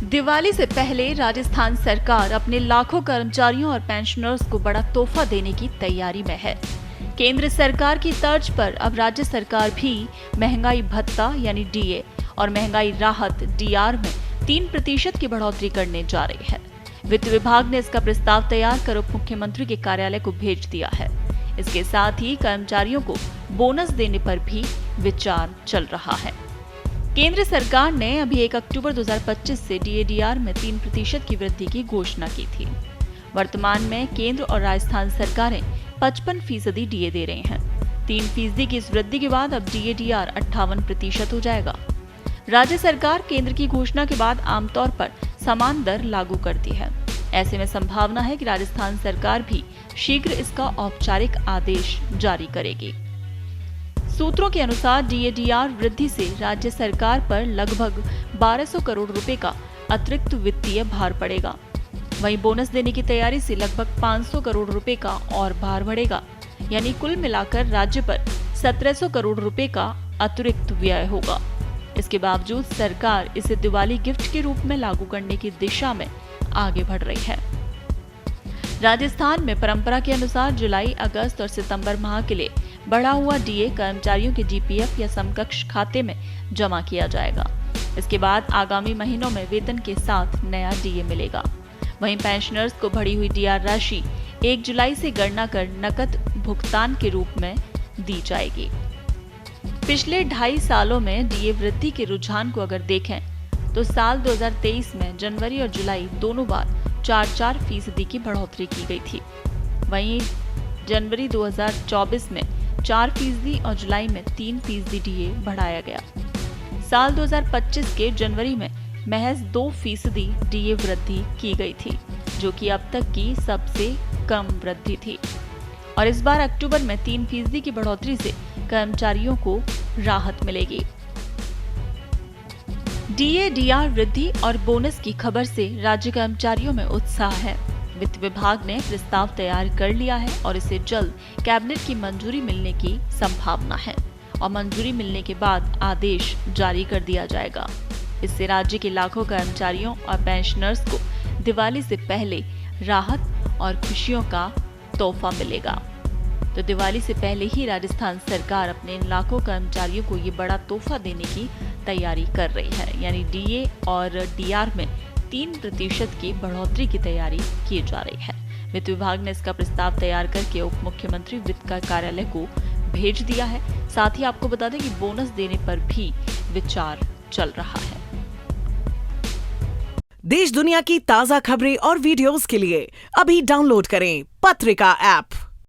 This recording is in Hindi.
दिवाली से पहले राजस्थान सरकार अपने लाखों कर्मचारियों और पेंशनर्स को बड़ा तोहफा देने की तैयारी में है। केंद्र सरकार की तर्ज पर अब राज्य सरकार भी महंगाई भत्ता यानी डीए और महंगाई राहत डीआर में 3% की बढ़ोतरी करने जा रही है। वित्त विभाग ने इसका प्रस्ताव तैयार कर उप मुख्यमंत्री के कार्यालय को भेज दिया है। इसके साथ ही कर्मचारियों को बोनस देने पर भी विचार चल रहा है। केंद्र सरकार ने अभी 1 अक्टूबर 2025 से डीए-डीआर में 3% की वृद्धि की घोषणा की थी। वर्तमान में केंद्र और राजस्थान सरकारें 55% डीए दे रहे हैं। 3% की इस वृद्धि के बाद अब डीए-डीआर 58% हो जाएगा। राज्य सरकार केंद्र की घोषणा के बाद आमतौर पर समान दर लागू करती है। ऐसे में संभावना है कि राजस्थान सरकार भी शीघ्र इसका औपचारिक आदेश जारी करेगी। सूत्रों के अनुसार डीए-डीआर वृद्धि से राज्य सरकार पर लगभग 1200 करोड़ रुपए का अतिरिक्त वित्तीय भार पड़ेगा। वहीं बोनस देने की तैयारी से लगभग 500 करोड़ रुपए का और भार बढ़ेगा, यानी कुल मिलाकर राज्य पर 1700 करोड़ रुपए का अतिरिक्त व्यय होगा। इसके बावजूद सरकार इसे दिवाली गिफ्ट के रूप में लागू करने की दिशा में आगे बढ़ रही है। राजस्थान में परंपरा के अनुसार जुलाई, अगस्त और सितंबर माह के लिए बढ़ा हुआ डीए कर्मचारियों के जीपीएफ या समकक्ष खाते में जमा किया जाएगा। इसके बाद आगामी महीनों में वेतन के साथ नया डीए मिलेगा। वहीं पेंशनर्स को बढ़ी हुई डीआर राशि 1 जुलाई से गणना कर नकद भुगतान के रूप में दी जाएगी। पिछले 2.5 सालों में डीए वृद्धि के रुझान को अगर देखें तो साल 2023 में जनवरी और जुलाई दोनों बार 4% की बढ़ोतरी की गई थी। वहीं जनवरी 2024 में 4% और जुलाई में 3% डीए बढ़ाया गया। साल 2025 के जनवरी में महज 2% डीए वृद्धि की गई थी, जो कि अब तक की सबसे कम वृद्धि थी। और इस बार अक्टूबर में 3% की बढ़ोतरी से कर्मचारियों को राहत मिलेगी। डीए-डीआर वृद्धि और बोनस की खबर से राज्य कर्मचारियों में उत्साह है। वित्त विभाग ने प्रस्ताव तैयार कर लिया है और इसे जल्द कैबिनेट की मंजूरी मिलने की संभावना है और मंजूरी मिलने के बाद आदेश जारी कर दिया जाएगा। इससे राज्य के लाखों कर्मचारियों और पेंशनर्स को दिवाली से पहले राहत और खुशियों का तोहफा मिलेगा। तो दिवाली से पहले ही राजस्थान सरकार अपने लाखों कर्मचारियों को ये बड़ा तोहफा देने की तैयारी कर रही है, यानी डीए और डीआर में 3% की बढ़ोतरी की तैयारी की जा रही है। वित्त विभाग ने इसका प्रस्ताव तैयार करके उप मुख्यमंत्री वित्त का कार्यालय को भेज दिया है। साथ ही आपको बता दें कि बोनस देने पर भी विचार चल रहा है। देश दुनिया की ताजा खबरें और वीडियोस के लिए अभी डाउनलोड करें पत्रिका ऐप।